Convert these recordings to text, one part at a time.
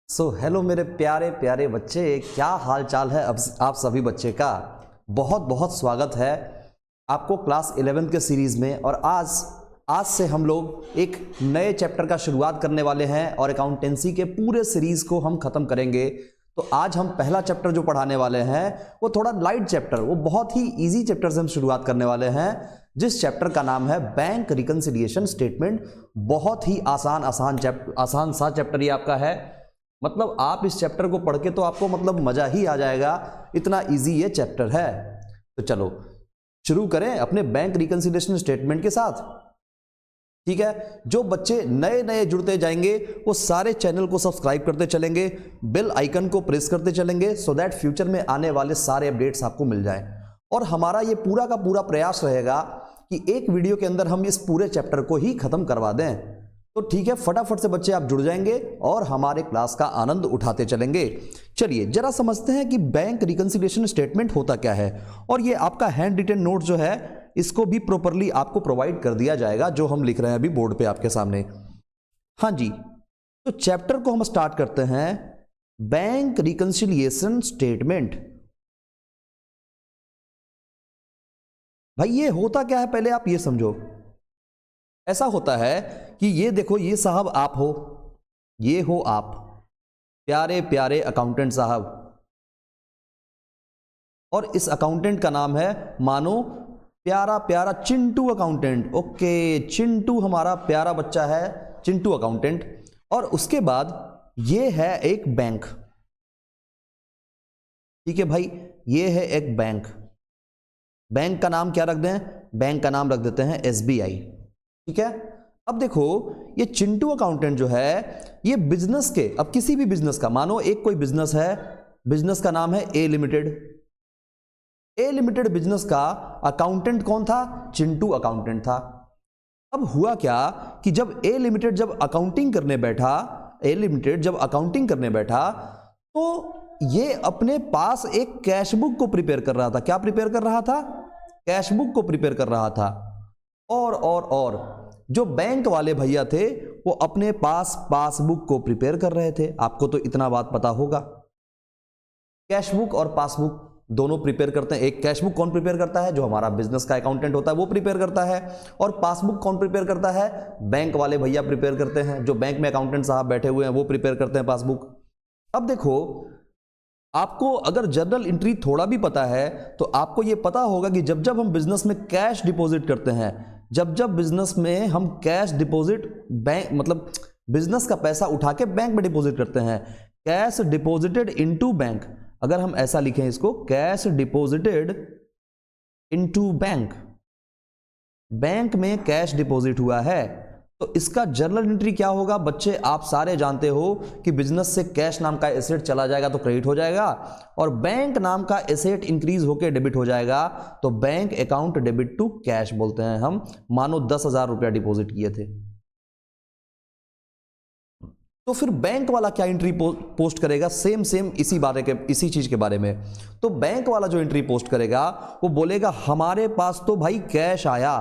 Hello मेरे प्यारे प्यारे बच्चे, क्या हाल चाल है आप सभी बच्चे का। बहुत बहुत स्वागत है आपको क्लास 11 के सीरीज़ में। और आज से हम लोग एक नए चैप्टर का शुरुआत करने वाले हैं और अकाउंटेंसी के पूरे सीरीज़ को हम ख़त्म करेंगे। तो आज हम पहला चैप्टर जो पढ़ाने वाले हैं वो थोड़ा लाइट चैप्टर, वो बहुत ही ईजी चैप्टर से हम शुरुआत करने वाले हैं, जिस चैप्टर का नाम है बैंक रिकंसिलिएशन स्टेटमेंट। बहुत ही आसान सा चैप्टर ये आपका है। मतलब आप इस चैप्टर को पढ़ के तो आपको मतलब मजा ही आ जाएगा, इतना इजी ये चैप्टर है। तो चलो शुरू करें अपने बैंक रिकंसिलिएशन स्टेटमेंट के साथ। ठीक है, जो बच्चे नए नए जुड़ते जाएंगे वो सारे चैनल को सब्सक्राइब करते चलेंगे, बेल आइकन को प्रेस करते चलेंगे, सो दैट फ्यूचर में आने वाले सारे अपडेट्स आपको मिल जाएं। और हमारा ये पूरा का पूरा प्रयास रहेगा कि एक वीडियो के अंदर हम इस पूरे चैप्टर को ही खत्म करवा दें। तो ठीक है, फटाफट से बच्चे आप जुड़ जाएंगे और हमारे क्लास का आनंद उठाते चलेंगे। चलिए जरा समझते हैं कि बैंक रिकंसिलिएशन स्टेटमेंट होता क्या है। और ये आपका हैंड रिटन नोट जो है इसको भी प्रॉपरली आपको प्रोवाइड कर दिया जाएगा, जो हम लिख रहे हैं अभी बोर्ड पे आपके सामने। हाँ जी, तो चैप्टर को हम स्टार्ट करते हैं। बैंक रिकंसिलिएशन स्टेटमेंट, भाई ये होता क्या है पहले आप ये समझो। ऐसा होता है कि ये देखो, ये साहब आप हो, ये हो आप, प्यारे प्यारे अकाउंटेंट साहब, और इस अकाउंटेंट का नाम है मानो प्यारा प्यारा चिंटू अकाउंटेंट। ओके, चिंटू हमारा प्यारा बच्चा है, चिंटू अकाउंटेंट। और उसके बाद ये है एक बैंक। ठीक है भाई, ये है एक बैंक। बैंक का नाम क्या रख दें? बैंक का नाम रख देते हैं SBI। ठीक है, अब देखो ये चिंटू अकाउंटेंट जो है ये बिजनेस के, अब किसी भी बिजनेस का, मानो एक कोई बिजनेस है, बिजनेस का नाम है ए लिमिटेड। ए लिमिटेड बिजनेस का अकाउंटेंट कौन था? चिंटू अकाउंटेंट था। अब हुआ क्या कि जब ए लिमिटेड जब अकाउंटिंग करने बैठा, ए लिमिटेड जब अकाउंटिंग करने बैठा तो ये अपने पास एक कैश बुक को प्रिपेयर कर रहा था। क्या प्रिपेयर कर रहा था? कैश बुक को प्रिपेयर कर रहा था। और जो बैंक वाले भैया थे वो अपने पास पासबुक को प्रिपेयर कर रहे थे। आपको तो इतना बात पता होगा, कैश बुक और पासबुक दोनों प्रिपेयर करते हैं। एक कैश बुक कौन प्रिपेयर करता है? जो हमारा बिजनेस का अकाउंटेंट होता है वो प्रिपेयर करता है। और पासबुक कौन प्रिपेयर करता है? बैंक वाले भैया प्रिपेयर करते हैं। जो बैंक में अकाउंटेंट साहब बैठे हुए हैं वो प्रिपेयर करते हैं पासबुक। अब देखो, आपको अगर जर्नल एंट्री थोड़ा भी पता है तो आपको ये पता होगा कि जब जब हम बिजनेस में कैश डिपॉजिट करते हैं, जब जब बिजनेस में हम कैश डिपॉजिट, बैंक मतलब बिजनेस का पैसा उठा के बैंक में डिपॉजिट करते हैं, कैश डिपॉजिटेड इनटू बैंक, अगर हम ऐसा लिखें इसको, cash deposited into bank, bank में कैश डिपॉजिट हुआ है, तो इसका जर्नल एंट्री क्या होगा? बच्चे आप सारे जानते हो कि बिजनेस से कैश नाम का एसेट चला जाएगा तो क्रेडिट हो जाएगा, और बैंक नाम का एसेट इंक्रीज होकर डेबिट हो जाएगा, तो bank account debit to cash बोलते हैं हम। मानो 10,000 रुपया डिपॉजिट किए थे, तो फिर बैंक वाला क्या एंट्री पोस्ट करेगा? सेम इसी चीज के बारे में। तो बैंक वाला जो एंट्री पोस्ट करेगा वो बोलेगा हमारे पास तो भाई कैश आया,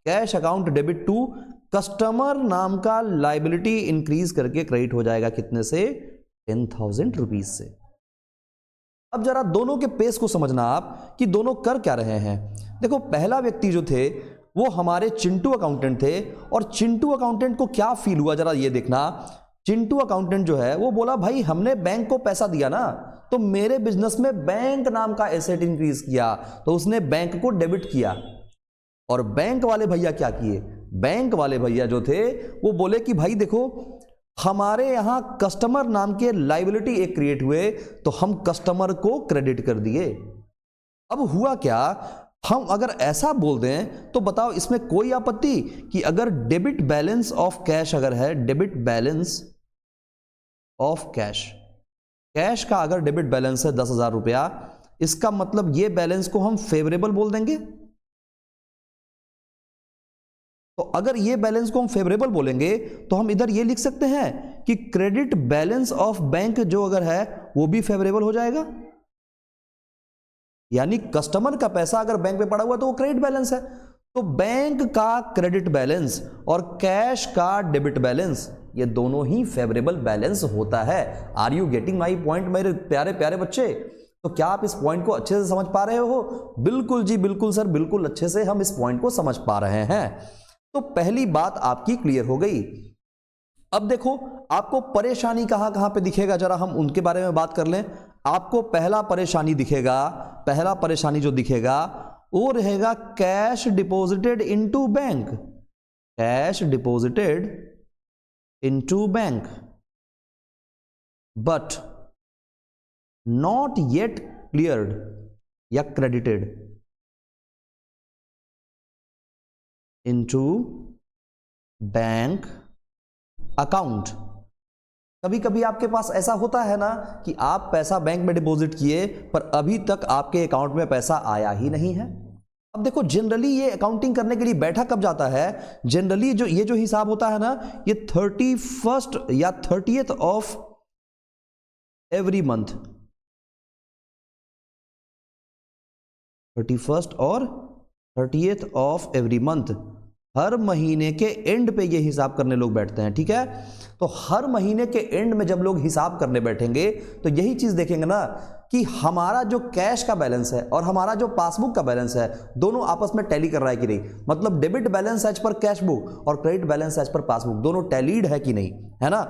cash account debit to customer नाम का लायबिलिटी इंक्रीज करके क्रेडिट हो जाएगा। कितने से? 10,000 रुपीज से। अब जरा दोनों के पेस को समझना आप कि दोनों कर क्या रहे हैं। देखो, पहला व्यक्ति जो थे वो हमारे चिंटू अकाउंटेंट थे, और चिंटू अकाउंटेंट को क्या फील हुआ जरा ये देखना। चिंटू अकाउंटेंट जो है वो बोला भाई हमने बैंक को पैसा दिया ना, तो मेरे बिजनेस में बैंक नाम का एसेट इंक्रीज किया, तो उसने बैंक को डेबिट किया। और बैंक वाले भैया क्या किए? बैंक वाले भैया जो थे वो बोले कि भाई देखो हमारे यहां कस्टमर नाम के लायबिलिटी एक क्रिएट हुए, तो हम कस्टमर को क्रेडिट कर दिए। अब हुआ क्या, हम अगर ऐसा बोल दें तो बताओ इसमें कोई आपत्ति कि अगर डेबिट बैलेंस ऑफ कैश अगर है, debit balance of cash, cash का अगर डेबिट बैलेंस है 10,000 रुपया, इसका मतलब ये बैलेंस को हम फेवरेबल बोल देंगे। तो अगर ये बैलेंस को हम फेवरेबल बोलेंगे तो हम इधर ये लिख सकते हैं कि क्रेडिट बैलेंस ऑफ बैंक जो अगर है वो भी फेवरेबल हो जाएगा। यानी कस्टमर का पैसा अगर बैंक में पड़ा हुआ तो वो क्रेडिट बैलेंस है, तो बैंक का क्रेडिट बैलेंस और कैश का डेबिट बैलेंस ये दोनों ही फेवरेबल बैलेंस होता है। Are you getting my point मेरे प्यारे प्यारे बच्चे? तो क्या आप इस पॉइंट को अच्छे से समझ पा रहे हो? बिल्कुल जी बिल्कुल सर, बिल्कुल अच्छे से हम इस पॉइंट को समझ पा रहे हैं। तो पहली बात आपकी क्लियर हो गई। अब देखो आपको परेशानी कहां कहां पे दिखेगा, जरा हम उनके बारे में बात कर लें। आपको पहला परेशानी दिखेगा, पहला परेशानी जो दिखेगा वो रहेगा cash deposited into bank, cash deposited into bank but not yet cleared या क्रेडिटेड इनटू बैंक अकाउंट। कभी कभी आपके पास ऐसा होता है ना कि आप पैसा बैंक में डिपॉजिट किए पर अभी तक आपके अकाउंट में पैसा आया ही नहीं है। अब देखो जनरली ये अकाउंटिंग करने के लिए बैठा कब जाता है, जनरली जो ये जो हिसाब होता है ना, ये 31st या 30th of every month, 31st और 30th ऑफ एवरी मंथ, हर महीने के एंड पे ये हिसाब करने लोग बैठते हैं। ठीक है, तो हर महीने के एंड में जब लोग हिसाब करने बैठेंगे तो यही चीज देखेंगे ना कि हमारा जो कैश का बैलेंस है और हमारा जो पासबुक का बैलेंस है दोनों आपस में टैली कर रहा है कि नहीं, मतलब debit balance as per cash book और credit balance as per passbook दोनों टैलीड है कि नहीं, है ना।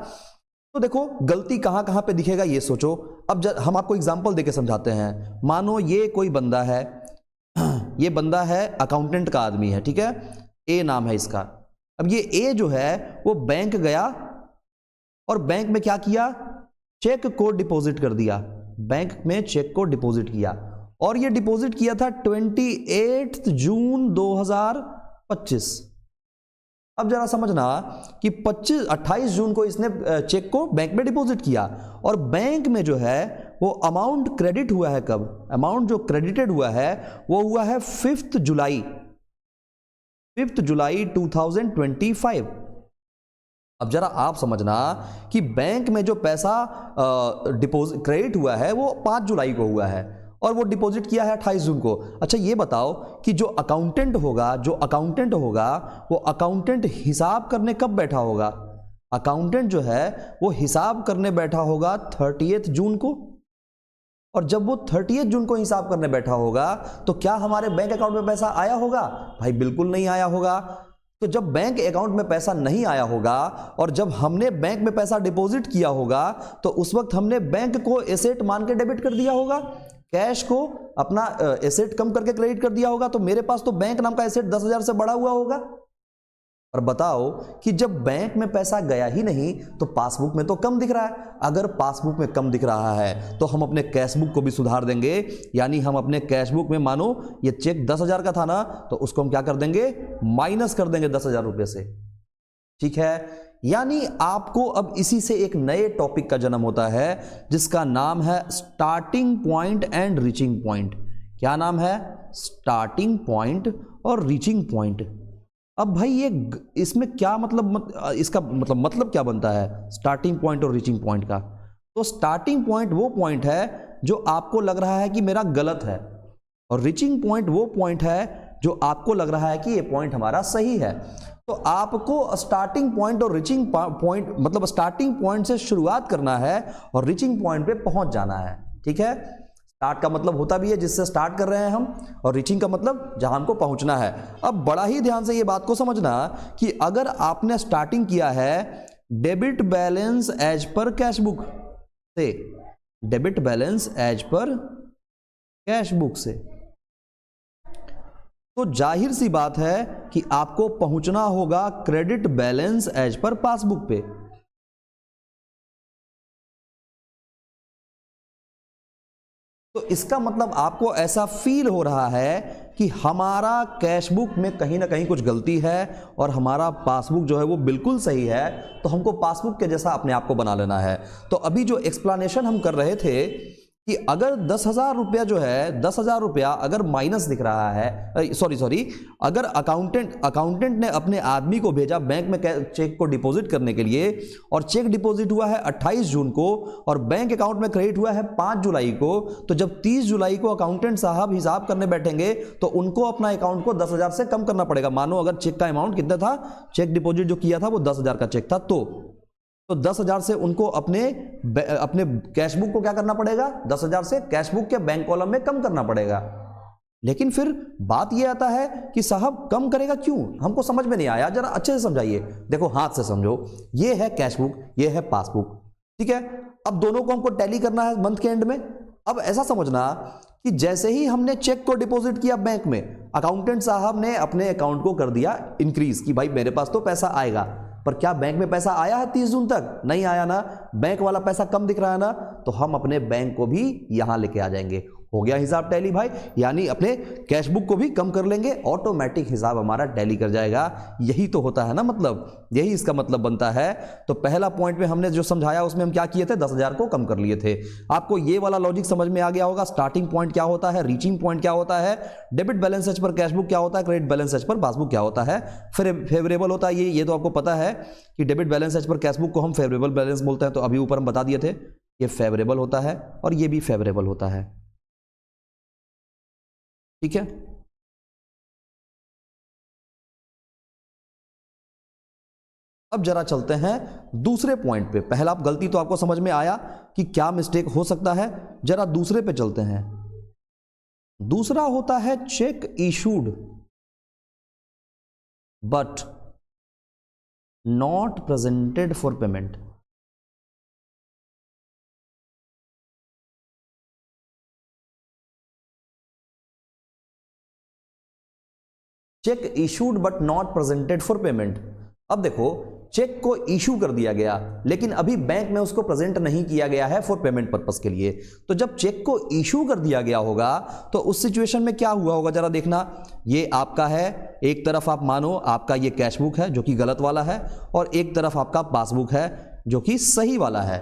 तो देखो गलती कहां कहां पे दिखेगा ये सोचो। अब हम आपको एग्जांपल देके समझाते हैं। मानो ये कोई बंदा है, ये बंदा है अकाउंटेंट का आदमी है, ठीक है, ए नाम है इसका। अब ये ए जो है वो बैंक गया और बैंक में क्या किया, चेक को डिपॉजिट कर दिया, बैंक में चेक को डिपॉजिट किया और ये डिपॉजिट किया था 28 जून 2025। अब जरा समझना कि 28 जून को इसने चेक को बैंक में डिपॉजिट किया और बैंक में जो है वो अमाउंट क्रेडिट हुआ है कब, अमाउंट जो क्रेडिटेड हुआ है वो हुआ है 5 जुलाई 2025। अब जरा आप समझना कि बैंक में जो पैसा डिपॉजिट क्रेडिट हुआ है वो 5 जुलाई को हुआ है और वो डिपॉजिट किया है 28 जून को। अच्छा ये बताओ कि जो अकाउंटेंट होगा वो अकाउंटेंट हिसाब करने कब बैठा होगा, अकाउंटेंट जो है वो हिसाब करने बैठा होगा 30th जून को। और जब वो 30th जून को हिसाब करने बैठा होगा तो क्या हमारे बैंक अकाउंट में पैसा आया होगा? भाई बिल्कुल नहीं आया होगा। तो जब बैंक अकाउंट में पैसा नहीं आया होगा और जब हमने बैंक में पैसा डिपॉजिट किया होगा तो उस वक्त हमने बैंक को एसेट मान के डेबिट कर दिया होगा, कैश को अपना एसेट कम करके क्रेडिट कर दिया होगा। तो मेरे पास तो बैंक नाम का एसेट 10,000 से बढ़ा हुआ होगा। और बताओ कि जब बैंक में पैसा गया ही नहीं तो पासबुक में तो कम दिख रहा है। अगर पासबुक में कम दिख रहा है तो हम अपने कैश बुक को भी सुधार देंगे, यानी हम अपने कैश बुक में मानो ये चेक 10,000 का था ना तो उसको हम क्या कर देंगे, माइनस कर देंगे 10,000 रुपए से। ठीक है, यानी आपको अब इसी से एक नए टॉपिक का जन्म होता है जिसका नाम है starting point and reaching point. क्या नाम है? स्टार्टिंग पॉइंट और रीचिंग पॉइंट। अब भाई ये इसमें क्या मतलब, इसका मतलब क्या बनता है स्टार्टिंग पॉइंट और रीचिंग पॉइंट का? तो स्टार्टिंग पॉइंट वो पॉइंट है जो आपको लग रहा है कि मेरा गलत है और रीचिंग पॉइंट वो पॉइंट है जो आपको लग रहा है कि ये पॉइंट हमारा सही है। तो आपको स्टार्टिंग पॉइंट और रीचिंग पॉइंट मतलब स्टार्टिंग पॉइंट से शुरुआत करना है और रीचिंग पॉइंट पे पहुंच जाना है। ठीक है, स्टार्ट का मतलब होता भी है जिससे स्टार्ट कर रहे हैं हम, और रीचिंग का मतलब जहां हमको पहुंचना है। अब बड़ा ही ध्यान से ये बात को समझना कि अगर आपने स्टार्टिंग किया है debit balance as per cash book से, debit balance as per cash book से, तो जाहिर सी बात है कि आपको पहुंचना होगा credit balance as per passbook पे। तो इसका मतलब आपको ऐसा फील हो रहा है कि हमारा कैश बुक में कहीं ना कहीं कुछ गलती है और हमारा पासबुक जो है वो बिल्कुल सही है, तो हमको पासबुक के जैसा अपने आप को बना लेना है। तो अभी जो एक्सप्लेनेशन हम कर रहे थे कि अगर 10,000 रुपया जो है 10,000 रुपया अगर माइनस दिख रहा है, सॉरी अगर अकाउंटेंट ने अपने आदमी को भेजा बैंक में चेक को डिपॉजिट करने के लिए और चेक डिपॉजिट हुआ है 28 जून को और बैंक अकाउंट में क्रेडिट हुआ है 5 जुलाई को, तो जब 30 जुलाई को अकाउंटेंट साहब हिसाब करने बैठेंगे तो उनको अपना अकाउंट को 10,000 से कम करना पड़ेगा। मानो अगर चेक का अमाउंट कितना था, चेक डिपॉजिट जो किया था वो 10,000 का चेक था, तो तो 10,000 से उनको अपने कैश बुक को क्या करना पड़ेगा, 10,000 से कैश बुक के बैंक कॉलम में कम करना पड़ेगा। लेकिन फिर बात यह आता है कि साहब कम करेगा क्यों, हमको समझ में नहीं आया, जरा अच्छे से समझाइए। देखो हाथ से समझो, ये है कैश बुक, ये है पासबुक, ठीक है। अब दोनों को हमको टैली करना है मंथ के एंड में। अब ऐसा समझना कि जैसे ही हमने चेक को डिपॉजिट किया बैंक में, अकाउंटेंट साहब ने अपने अकाउंट को कर दिया इंक्रीज कि भाई मेरे पास तो पैसा आएगा, पर क्या बैंक में पैसा आया है 30 जून तक? नहीं आया ना, बैंक वाला पैसा कम दिख रहा है ना, तो हम अपने बैंक को भी यहां लेके आ जाएंगे। हो गया हिसाब टैली भाई, यानी अपने कैश बुक को भी कम कर लेंगे, ऑटोमेटिक हिसाब हमारा टैली कर जाएगा। यही तो होता है ना, मतलब यही इसका मतलब बनता है। तो पहला पॉइंट में हमने जो समझाया उसमें हम क्या किए थे, 10,000 को कम कर लिए थे। आपको ये वाला लॉजिक समझ में आ गया होगा। स्टार्टिंग पॉइंट क्या होता है, रीचिंग पॉइंट क्या होता है, debit balance as per cash book क्या होता है, credit balance as per passbook क्या होता है, फिर फेवरेबल होता है। ये तो आपको पता है कि debit balance as per cash book को हम फेवरेबल बैलेंस बोलते हैं, तो अभी ऊपर हम बता दिए थे, ये फेवरेबल होता है और ये भी फेवरेबल होता है, ठीक है। अब जरा चलते हैं दूसरे पॉइंट पे। पहला गलती तो आपको समझ में आया कि क्या मिस्टेक हो सकता है, जरा दूसरे पे चलते हैं। दूसरा होता है check issued but not presented for payment. Check issued but not presented for payment. अब देखो, चेक को इशू कर दिया गया लेकिन अभी बैंक में उसको प्रेजेंट नहीं किया गया है फॉर पेमेंट पर्पस के लिए। तो जब चेक को इशू कर दिया गया होगा तो उस सिचुएशन में क्या हुआ होगा, जरा देखना। ये आपका है, एक तरफ आप मानो आपका ये कैश बुक है जो कि गलत वाला है, और एक तरफ आपका पासबुक है जो कि सही वाला है।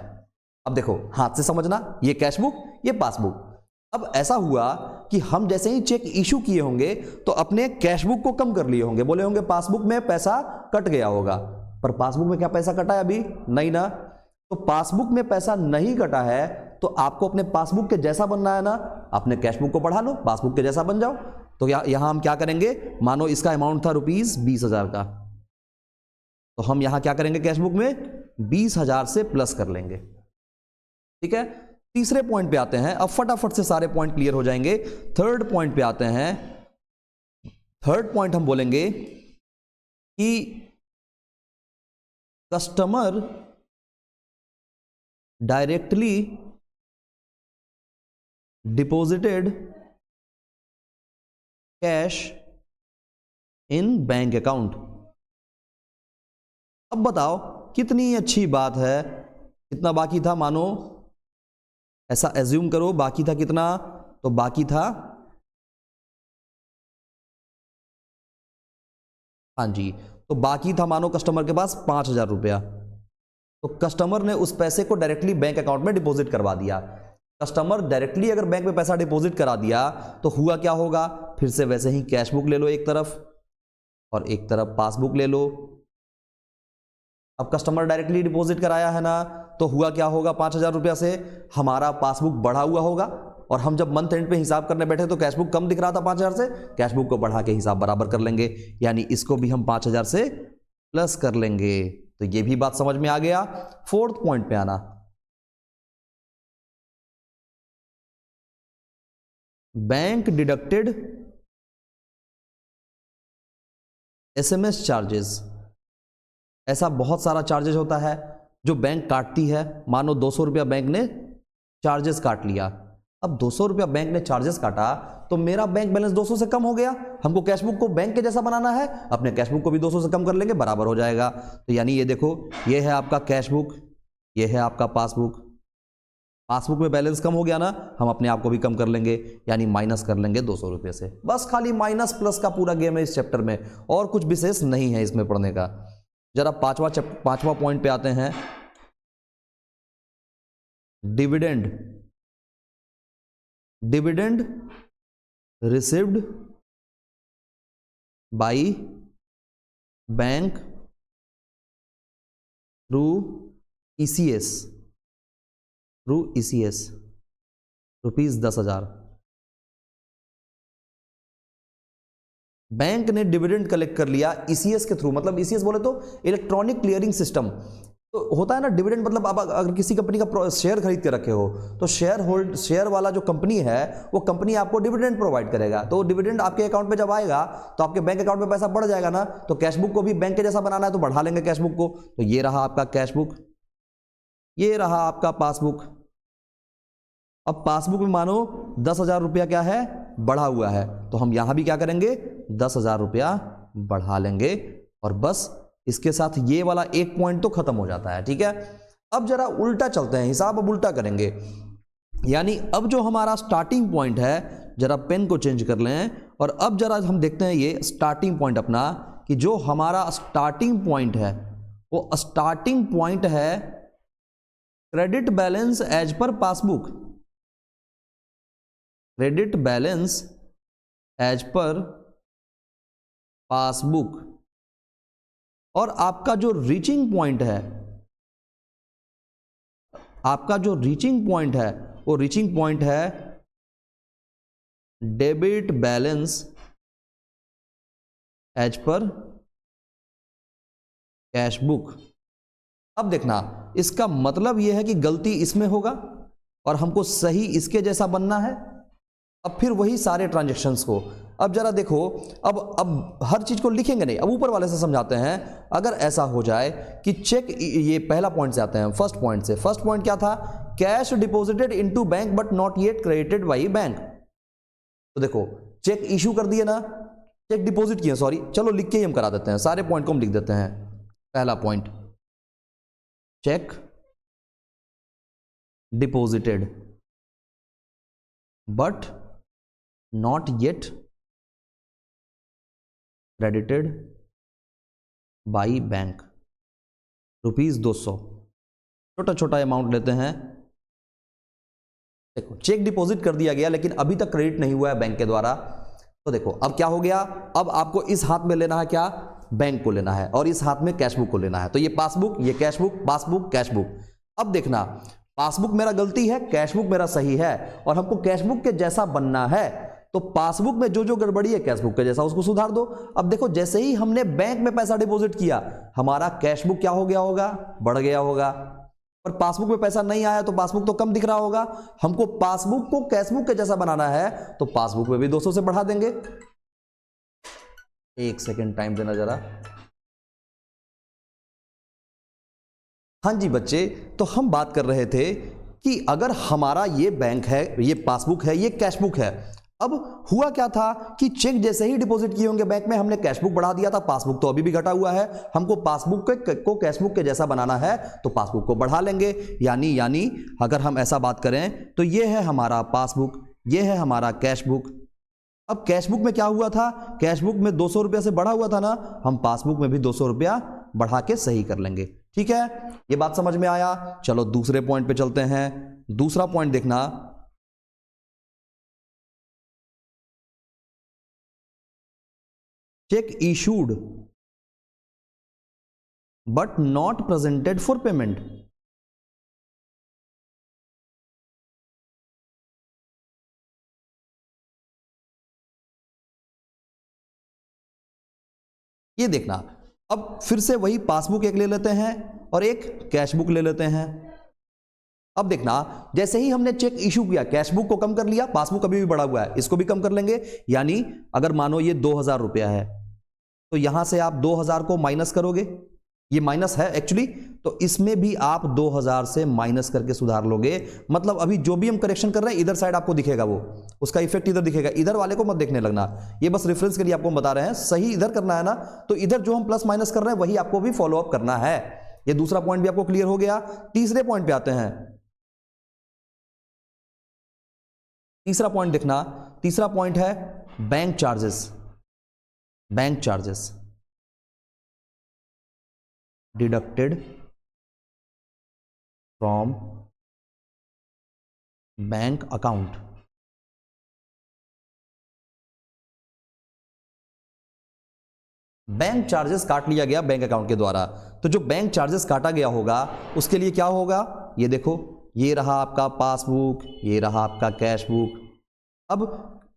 अब देखो हाथ से समझना, ये कैश बुक, ये पासबुक। अब ऐसा हुआ कि हम जैसे ही चेक इशू किए होंगे तो अपने कैश बुक को कम कर लिए होंगे, बोले होंगे पासबुक में पैसा कट गया होगा, पर पासबुक में क्या पैसा कटा है? अभी नहीं ना। तो पासबुक में पैसा नहीं कटा है तो आपको अपने पासबुक के जैसा बनना है ना, अपने कैश बुक को बढ़ा लो, पासबुक के जैसा बन जाओ। तो यहां हम क्या करेंगे, मानो इसका अमाउंट था ₹20,000 का, तो हम यहां क्या करेंगे, कैश बुक में 20,000 से प्लस कर लेंगे, ठीक है। तीसरे पॉइंट पे आते हैं, अब फटाफट से सारे पॉइंट क्लियर हो जाएंगे। थर्ड पॉइंट पे आते हैं। थर्ड पॉइंट हम बोलेंगे कि customer directly deposited cash in bank account. अब बताओ कितनी अच्छी बात है। कितना बाकी था, मानो ऐसा एज्यूम करो, बाकी था कितना, तो बाकी था, हाँ जी, तो बाकी था मानो कस्टमर के पास 5,000 रुपया। तो कस्टमर ने उस पैसे को डायरेक्टली बैंक अकाउंट में डिपॉजिट करवा दिया। कस्टमर डायरेक्टली अगर बैंक में पैसा डिपॉजिट करा दिया तो हुआ क्या होगा, फिर से वैसे ही कैश बुक ले लो एक तरफ और एक तरफ पासबुक ले लो। अब कस्टमर डायरेक्टली डिपॉजिट कराया है ना, तो हुआ क्या होगा, 5,000 रुपया से हमारा पासबुक बढ़ा हुआ होगा, और हम जब मंथ एंड पे हिसाब करने बैठे तो कैश बुक कम दिख रहा था 5,000 से, कैश बुक को बढ़ा के हिसाब बराबर कर लेंगे, यानी इसको भी हम 5,000 से प्लस कर लेंगे। तो ये भी बात समझ में आ गया। फोर्थ पॉइंट पे आना, बैंक डिडक्टेड SMS चार्जेस। ऐसा बहुत सारा चार्जेस होता है जो बैंक काटती है। मानो 200 रुपया बैंक ने चार्जेस काट लिया। अब 200 रुपया बैंक ने चार्जेस काटा तो मेरा बैंक बैलेंस 200 से कम हो गया। हमको कैश बुक को बैंक के जैसा बनाना है, अपने कैश बुक को भी 200 से कम कर लेंगे, बराबर हो जाएगा। तो यानी ये देखो, ये है आपका कैश बुक, ये है आपका पासबुक। पासबुक में बैलेंस कम हो गया ना, हम अपने आप को भी कम कर लेंगे, यानी माइनस कर लेंगे 200 रुपये से। बस खाली माइनस प्लस का पूरा गेम है इस चैप्टर में, और कुछ विशेष नहीं है इसमें पढ़ने का। जरा पांचवा पॉइंट पे आते हैं, dividend. Dividend received by bank through ECS, ₹10,000। Bank ने डिविडेंड कलेक्ट कर लिया ECS के थ्रू, मतलब ECS बोले तो इलेक्ट्रॉनिक क्लियरिंग सिस्टम। तो होता है ना डिविडेंड, मतलब आप अगर किसी कंपनी का शेयर खरीद के रखे हो तो शेयर वाला जो कंपनी है वो कंपनी आपको डिविडेंड प्रोवाइड करेगा, तो डिविडेंड आपके अकाउंट में जब आएगा तो आपके बैंक अकाउंट में पैसा बढ़ जाएगा ना, तो कैशबुक को भी बैंक के जैसा बनाना है तो बढ़ा लेंगे कैशबुक को। तो ये रहा आपका कैशबुक, ये रहा आपका पासबुक। अब पासबुक में मानो 10,000 रुपया क्या है, बढ़ा हुआ है, तो हम यहां भी क्या करेंगे, 10,000 रुपया बढ़ा लेंगे और बस इसके साथ ये वाला एक पॉइंट तो खत्म हो जाता है। ठीक है, अब जरा उल्टा चलते हैं, हिसाब अब उल्टा करेंगे। यानी अब जो हमारा स्टार्टिंग पॉइंट है, जरा पेन को चेंज कर लें और अब जरा हम देखते हैं ये स्टार्टिंग पॉइंट अपना, कि जो हमारा स्टार्टिंग पॉइंट है वो स्टार्टिंग पॉइंट है credit balance as per passbook, credit balance as per passbook, और आपका जो रीचिंग पॉइंट है, आपका जो रीचिंग पॉइंट है वो रीचिंग पॉइंट है debit balance as per cash book. अब देखना, इसका मतलब यह है कि गलती इसमें होगा और हमको सही इसके जैसा बनना है। अब फिर वही सारे ट्रांजैक्शंस को, अब जरा देखो, अब हर चीज को लिखेंगे नहीं, अब ऊपर वाले से समझाते हैं। अगर ऐसा हो जाए कि चेक, ये पहला पॉइंट से आते हैं, फर्स्ट पॉइंट से। फर्स्ट पॉइंट क्या था, cash deposited into bank but not yet credited by bank. तो देखो चेक इशू कर दिए ना, चेक डिपॉजिट किए, सॉरी, चलो लिख के ही हम करा देते हैं, सारे पॉइंट को हम लिख देते हैं। पहला point, check deposited but not yet credited by bank, ₹200, छोटा छोटा अमाउंट लेते हैं। देखो चेक डिपॉजिट कर दिया गया लेकिन अभी तक क्रेडिट नहीं हुआ है बैंक के द्वारा, तो देखो अब क्या हो गया, अब आपको इस हाथ में लेना है क्या, बैंक को लेना है, और इस हाथ में कैशबुक को लेना है। तो ये पासबुक, ये कैशबुक, पासबुक, कैशबुक। अब देखना, पासबुक मेरा गलती है, कैशबुक मेरा सही है, और हमको कैशबुक के जैसा बनना है, तो पासबुक में जो जो गड़बड़ी है कैशबुक के जैसा उसको सुधार दो। अब देखो जैसे ही हमने बैंक में पैसा डिपॉजिट किया, हमारा कैशबुक क्या हो गया होगा, बढ़ गया होगा, और पासबुक में पैसा नहीं आया तो पासबुक तो कम दिख रहा होगा। हमको पासबुक को कैशबुक के जैसा बनाना है तो पासबुक में भी 200 से बढ़ा देंगे। एक सेकेंड टाइम देना जरा। हाँ जी बच्चे, तो हम बात कर रहे थे कि अगर हमारा ये बैंक है, ये पासबुक है, ये कैशबुक है, अब हुआ क्या था कि चेक जैसे ही डिपॉजिट किए होंगे बैंक में, हमने कैशबुक बढ़ा दिया था, पासबुक तो अभी भी घटा हुआ है, हमको पासबुक को कैशबुक के जैसा बनाना है तो पासबुक को बढ़ा लेंगे। यानी अगर हम ऐसा बात करें तो ये है हमारा पासबुक, ये है हमारा कैशबुक। अब कैशबुक में क्या हुआ था, कैशबुक में 200 रुपया से बढ़ा हुआ था ना, हम पासबुक में भी 200 रुपया बढ़ा के सही कर लेंगे। ठीक है, ये बात समझ में आया। चलो दूसरे पॉइंट पे चलते हैं। दूसरा पॉइंट देखना, check issued but not presented for payment. ये देखना, अब फिर से वही पासबुक एक ले लेते हैं और एक कैशबुक ले लेते हैं। अब देखना, जैसे ही हमने चेक इशू किया, कैशबुक को कम कर लिया, पासबुक अभी भी बढ़ा हुआ है, इसको भी कम कर लेंगे। यानी अगर मानो ये 2000 रुपया है तो यहां से आप 2000 को माइनस करोगे, ये माइनस है एक्चुअली, तो इसमें भी आप 2000 से माइनस करके सुधार लोगे। मतलब अभी जो भी हम करेक्शन कर रहे हैं इधर साइड आपको दिखेगा, वो उसका इफेक्ट इधर दिखेगा, इधर वाले को मत देखने लगना। ये बस रेफरेंस के लिए आपको बता रहे हैं, सही इधर करना है ना, तो इधर जो हम प्लस माइनस कर रहे हैं वही आपको भी फॉलो अप करना है। ये दूसरा पॉइंट भी आपको क्लियर हो गया। तीसरे पॉइंट पे आते हैं। तीसरा पॉइंट देखना, तीसरा पॉइंट है bank charges. Bank charges deducted from bank account. Bank charges काट लिया गया बैंक अकाउंट के द्वारा, तो जो बैंक चार्जेस काटा गया होगा उसके लिए क्या होगा, ये देखो, ये रहा आपका पासबुक, ये रहा आपका कैशबुक। अब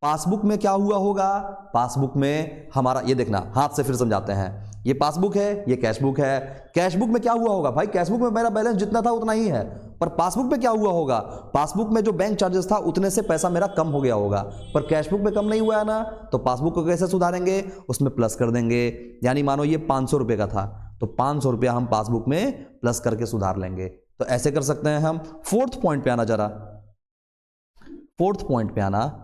पासबुक में क्या हुआ होगा, पासबुक में हमारा, ये देखना, हाथ से फिर समझाते हैं, ये पासबुक है, ये कैशबुक है। कैशबुक में क्या हुआ होगा भाई, कैशबुक में मेरा बैलेंस जितना था उतना ही है, पर पासबुक में क्या हुआ होगा, पासबुक में जो बैंक चार्जेस था उतने से पैसा मेरा कम हो गया होगा, पर कैशबुक में कम नहीं हुआ है ना। तो पासबुक को कैसे सुधारेंगे, उसमें प्लस कर देंगे। यानी मानो ये 500 रुपये का था तो 500 रुपया हम पासबुक में प्लस करके सुधार लेंगे। तो ऐसे कर सकते हैं हम। फोर्थ पॉइंट पे आना, जरा फोर्थ पॉइंट पे आना,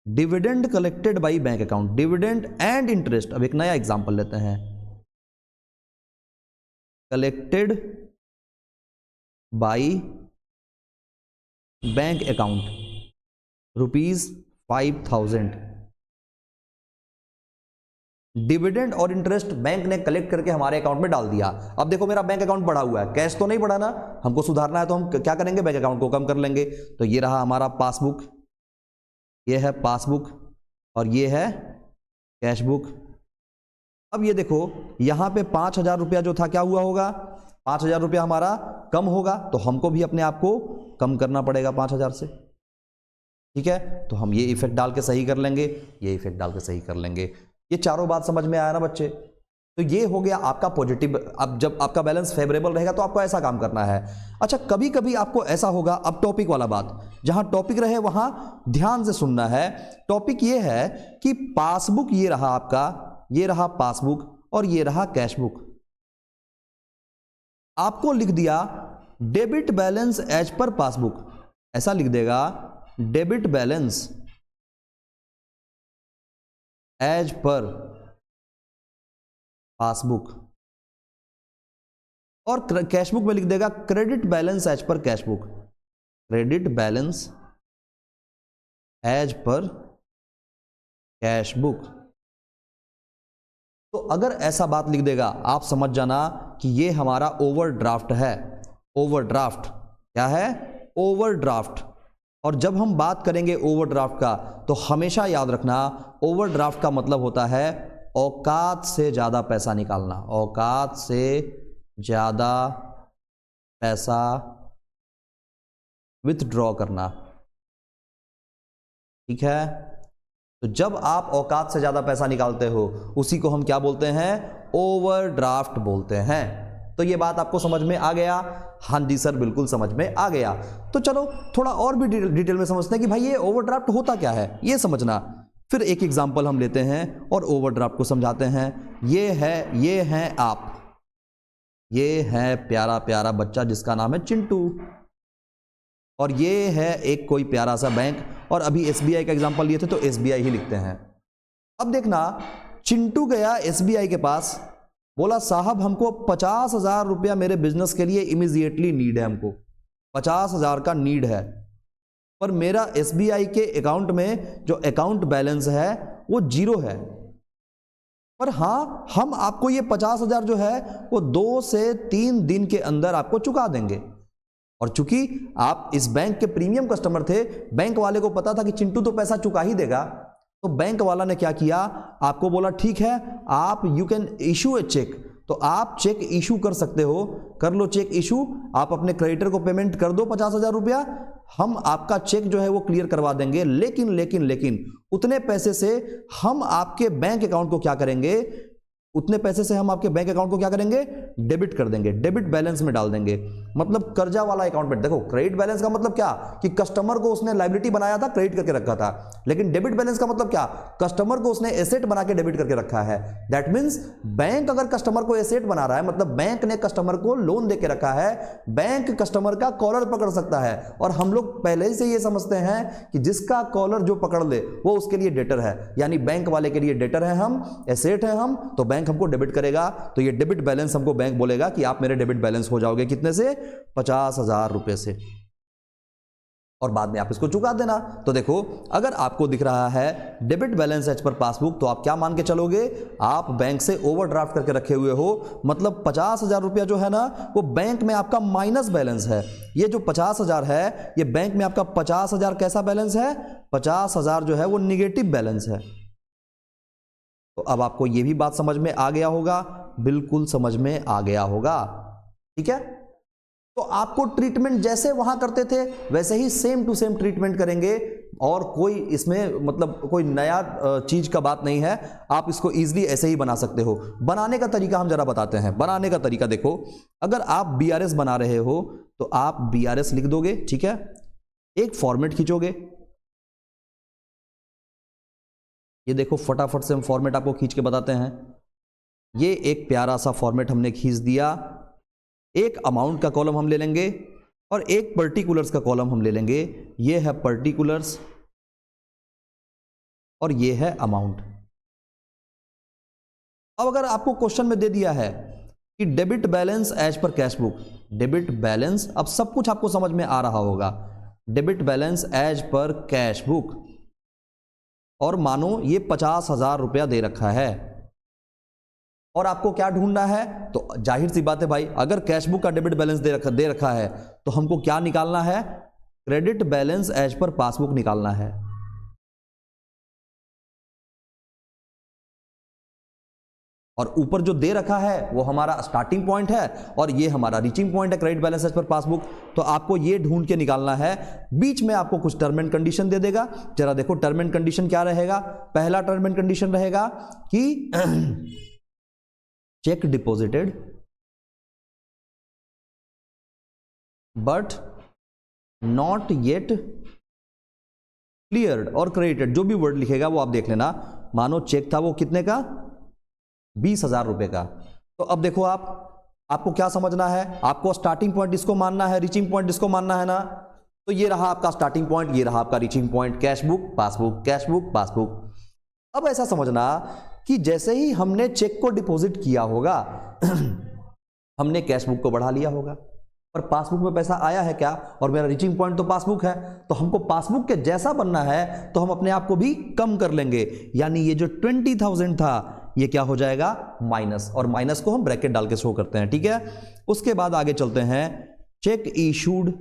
dividend collected by bank account, dividend and interest. अब एक नया एग्जांपल लेते हैं, collected by bank account ₹5000। Dividend और इंटरेस्ट बैंक ने कलेक्ट करके हमारे अकाउंट में डाल दिया। अब देखो मेरा बैंक अकाउंट बढ़ा हुआ है, कैश तो नहीं बढ़ा ना, हमको सुधारना है तो हम क्या करेंगे, बैंक अकाउंट को कम कर लेंगे। तो ये रहा हमारा पासबुक, ये है पासबुक और ये है कैशबुक। अब ये देखो यहां पे 5000 रुपया जो था क्या हुआ होगा, 5000 रुपया हमारा कम होगा, तो हमको भी अपने आप को कम करना पड़ेगा 5000 से। ठीक है, तो हम ये इफेक्ट डाल के सही कर लेंगे, ये इफेक्ट डाल के सही कर लेंगे। ये चारों बात समझ में आया ना बच्चे। तो ये हो गया आपका पॉजिटिव। अब जब आपका बैलेंस फेवरेबल रहेगा तो आपको ऐसा काम करना है। अच्छा, कभी कभी आपको ऐसा होगा, अब टॉपिक वाला बात, जहां टॉपिक रहे वहां ध्यान से सुनना है। टॉपिक ये है कि पासबुक ये रहा आपका, ये रहा पासबुक और ये रहा कैशबुक। आपको लिख दिया debit balance as per passbook, ऐसा लिख देगा debit balance as per passbook, और कैशबुक में लिख देगा credit balance as per cashbook, credit balance as per cashbook. तो अगर ऐसा बात लिख देगा आप समझ जाना कि ये हमारा ओवरड्राफ्ट है। ओवरड्राफ्ट क्या है, ओवरड्राफ्ट। और जब हम बात करेंगे ओवरड्राफ्ट का तो हमेशा याद रखना, ओवरड्राफ्ट का मतलब होता है औकात से ज्यादा पैसा निकालना, औकात से ज्यादा पैसा विथड्रॉ करना। ठीक है, तो जब आप औकात से ज्यादा पैसा निकालते हो उसी को हम क्या बोलते हैं, ओवरड्राफ्ट बोलते हैं। तो ये बात आपको समझ में आ गया? हाँ जी सर, बिल्कुल समझ में आ गया। तो चलो थोड़ा और भी डिटेल में समझते हैं कि भाई ये ओवरड्राफ्ट होता क्या है, ये समझना। फिर एक एग्जांपल हम लेते हैं और ओवरड्राफ्ट को समझाते हैं। ये है आप, ये है प्यारा प्यारा बच्चा जिसका नाम है चिंटू, और ये है एक कोई प्यारा सा बैंक, और अभी SBI का एग्जांपल लिए थे तो SBI ही लिखते हैं। अब देखना, चिंटू गया SBI के पास, बोला साहब हमको 50,000 रुपया मेरे बिजनेस के लिए इमीडिएटली नीड है, हमको 50,000 का नीड है, पर मेरा SBI के अकाउंट में जो अकाउंट बैलेंस है वो 0 है। पर हाँ, हम आपको ये 50,000 जो है वो 2 से 3 दिन के अंदर आपको चुका देंगे। और चूंकि आप इस बैंक के प्रीमियम कस्टमर थे, बैंक वाले को पता था कि चिंटू तो पैसा चुका ही देगा, तो बैंक वाला ने क्या किया, आपको बोला ठीक है आप you can issue a cheque, तो आप चेक इशू कर सकते हो, कर लो चेक इशू, आप अपने क्रेडिटर को पेमेंट कर दो 50,000 रुपया, हम आपका चेक जो है वो क्लियर करवा देंगे। लेकिन उतने पैसे से हम आपके बैंक अकाउंट को क्या करेंगे, उतने पैसे से हम आपके बैंक अकाउंट को क्या करेंगे, डेबिट कर देंगे, डेबिट बैलेंस में डाल देंगे। मतलब कर्जा वाला अकाउंट में। देखो क्रेडिट बैलेंस का मतलब क्या, कि कस्टमर को उसने लायबिलिटी बनाया था, क्रेडिट करके रखा था। लेकिन डेबिट बैलेंस का मतलब क्या, कस्टमर को उसने एसेट बना के डेबिट करके रखा है। दैट मीन्स बैंक अगर कस्टमर को एसेट बना रहा है, मतलब बैंक ने कस्टमर को लोन दे के रखा है, बैंक कस्टमर का कॉलर पकड़ सकता है। और हम लोग पहले से ये समझते हैं कि जिसका कॉलर जो पकड़ ले वो उसके लिए डेटर है, यानी बैंक वाले के लिए डेटर है हम, एसेट है हम, तो बैंक हमको डेबिट करेगा। तो ये डेबिट बैलेंस हमको बैंक बोलेगा कि आप मेरे डेबिट बैलेंस हो जाओगे कितने से, 50,000 रुपए से, और बाद में आप इसको चुका देना। तो देखो अगर आपको दिख रहा है debit balance as per passbook, तो आप क्या मान के चलोगे, आप बैंक से ओवरड्राफ्ट करके रखे हुए हो, मतलब 50,000 रुपया जो है ना वो बैंक में आपका माइनस बैलेंस है। ये जो 50,000 है ये बैंक में आपका 50,000 कैसा बैलेंस है, 50,000 जो है वो निगेटिव बैलेंस है। तो अब आपको ये भी बात समझ में आ गया होगा, बिल्कुल समझ में आ गया होगा। ठीक है, तो आपको ट्रीटमेंट जैसे वहां करते थे वैसे ही सेम टू सेम ट्रीटमेंट करेंगे और कोई इसमें मतलब कोई नया चीज का बात नहीं है, आप इसको इजीली ऐसे ही बना सकते हो। बनाने का तरीका हम जरा बताते हैं। बनाने का तरीका देखो, अगर आप BRS बना रहे हो तो आप BRS लिख दोगे, ठीक है, एक फॉर्मेट खींचोगे, ये देखो फटाफट से हम फॉर्मेट आपको खींच के बताते हैं। ये एक प्यारा सा फॉर्मेट हमने खींच दिया, एक अमाउंट का कॉलम हम ले लेंगे और एक पर्टिकुलर्स का कॉलम हम ले लेंगे। ये है पर्टिकुलर्स और ये है अमाउंट। अब अगर आपको क्वेश्चन में दे दिया है कि debit balance as per cash book, debit balance, अब सब कुछ आपको समझ में आ रहा होगा, debit balance as per cash book, और मानो ये 50,000 रुपया दे रखा है और आपको क्या ढूंढना है, तो जाहिर सी बात है भाई, अगर कैश बुक का डेबिट बैलेंस दे रखा है तो हमको क्या निकालना है, credit balance as per passbook निकालना है। और ऊपर जो दे रखा है वो हमारा स्टार्टिंग पॉइंट है और ये हमारा रीचिंग पॉइंट है, credit balance as per passbook. तो आपको ये ढूंढ के निकालना है। बीच में आपको कुछ टर्म एंड कंडीशन दे देगा, जरा देखो टर्म एंड कंडीशन क्या रहेगा। पहला टर्म एंड कंडीशन रहेगा कि check deposited but not yet cleared और क्रेडिटेड, जो भी वर्ड लिखेगा वो आप देख लेना। मानो चेक था वो कितने का, 20,000 रुपए का। तो अब देखो आपको क्या समझना है, आपको स्टार्टिंग पॉइंट इसको मानना है, रीचिंग पॉइंट इसको मानना है ना। तो ये रहा आपका स्टार्टिंग पॉइंट, ये रहा आपका reaching point, cash book passbook, cash book passbook. अब ऐसा समझना कि जैसे ही हमने चेक को डिपॉजिट किया होगा हमने कैश बुक को बढ़ा लिया होगा, पर पासबुक में पैसा आया है क्या, और मेरा रीचिंग पॉइंट तो पासबुक है, तो हमको पासबुक के जैसा बनना है तो हम अपने आप को भी कम कर लेंगे। यानी ये जो 20,000 था ये क्या हो जाएगा, माइनस, और माइनस को हम ब्रैकेट डाल के शो करते हैं, ठीक है। उसके बाद आगे चलते हैं, check issued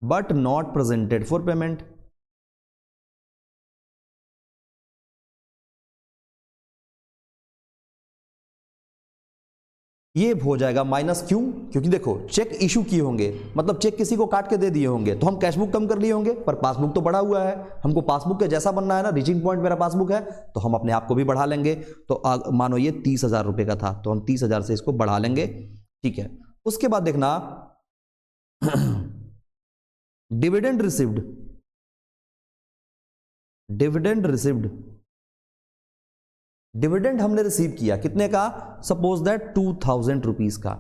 but not presented for payment. ये हो जाएगा माइनस, क्यों, क्योंकि देखो चेक इशू किए होंगे मतलब चेक किसी को काट के दे दिए होंगे तो हम कैशबुक कम कर लिए होंगे, पर पासबुक तो बढ़ा हुआ है, हमको पासबुक के जैसा बनना है ना, रीचिंग पॉइंट मेरा पासबुक है, तो हम अपने आप को भी बढ़ा लेंगे। तो मानो ये 30,000 रुपए का था तो हम 30,000 से इसको बढ़ा लेंगे, ठीक है। उसके बाद देखना dividend received, dividend received, dividend हमने रिसीव किया कितने का, सपोज दैट 2,000 रुपीज का।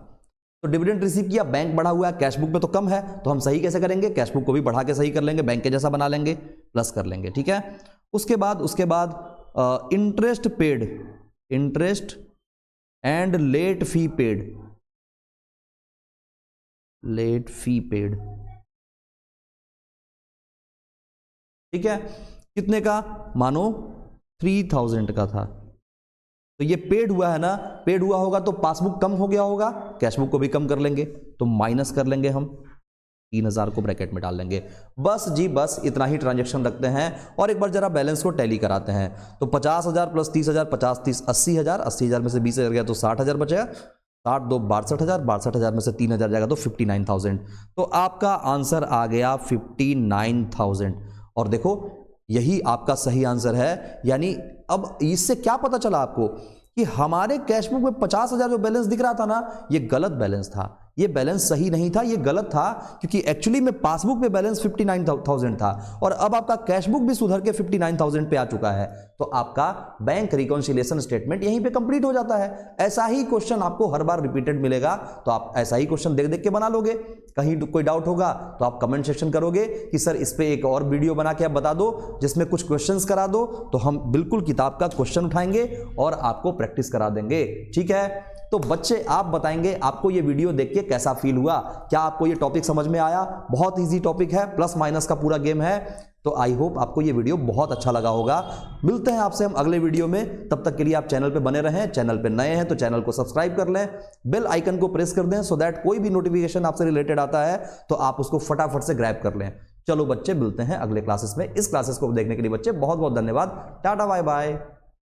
तो डिविडेंड रिसीव किया, बैंक बढ़ा हुआ है, कैशबुक में तो कम है, तो हम सही कैसे करेंगे, कैशबुक को भी बढ़ा के सही कर लेंगे, बैंक के जैसा बना लेंगे, प्लस कर लेंगे, ठीक है। उसके बाद interest paid, interest and late fee paid, late fee paid, ठीक है, कितने का, मानो 3,000 का था। तो ये पेड हुआ है ना, पेड हुआ होगा तो पासबुक कम हो गया होगा, कैशबुक को भी कम कर लेंगे, तो माइनस कर लेंगे हम, 3,000 को ब्रैकेट में डाल लेंगे। बस जी बस इतना ही ट्रांजैक्शन रखते हैं और एक बार जरा बैलेंस को टैली कराते हैं। तो 50,000 प्लस 30,000, 50, 30, 80,000, 80,000 में से 20,000 गया तो 60,000 बचेगा, 60 2 62,000, 62,000 में से 3,000 जाएगा तो 59,000। तो आपका आंसर आ गया 59,000। और देखो यही आपका सही आंसर है। यानी अब इससे क्या पता चला आपको कि हमारे कैशबुक में 50,000 जो बैलेंस दिख रहा था ना, ये गलत बैलेंस था, ये बैलेंस सही नहीं था, ये गलत था, क्योंकि एक्चुअली में पासबुक में बैलेंस 59,000 था और अब आपका कैशबुक भी सुधर के 59,000 पे आ चुका है। तो आपका बैंक रिकॉन्सिलिएशन स्टेटमेंट यहीं पे कंप्लीट हो जाता है। ऐसा ही क्वेश्चन आपको हर बार रिपीटेड मिलेगा, तो आप ऐसा ही क्वेश्चन देख देख के बना लोगे। कहीं कोई डाउट होगा तो आप कमेंट सेक्शन करोगे कि सर इस पे एक और वीडियो बना के आप बता दो जिसमें कुछ क्वेश्चंस करा दो, तो हम बिल्कुल किताब का क्वेश्चन उठाएंगे और आपको प्रैक्टिस करा देंगे, ठीक है। तो बच्चे आप बताएंगे आपको ये वीडियो देख के कैसा फील हुआ, क्या आपको ये टॉपिक समझ में आया। बहुत इजी टॉपिक है, प्लस माइनस का पूरा गेम है। तो आई होप आपको ये वीडियो बहुत अच्छा लगा होगा। मिलते हैं आपसे हम अगले वीडियो में, तब तक के लिए आप चैनल पे बने रहें। चैनल पे नए हैं तो चैनल को सब्सक्राइब कर लें, बेल आइकन को प्रेस कर दें, सो दैट कोई भी नोटिफिकेशन आपसे रिलेटेड आता है तो आप उसको फटाफट से ग्रैब कर लें। चलो बच्चे मिलते हैं अगले क्लासेस में। इस क्लासेस को देखने के लिए बच्चे बहुत बहुत धन्यवाद। Tata bye bye.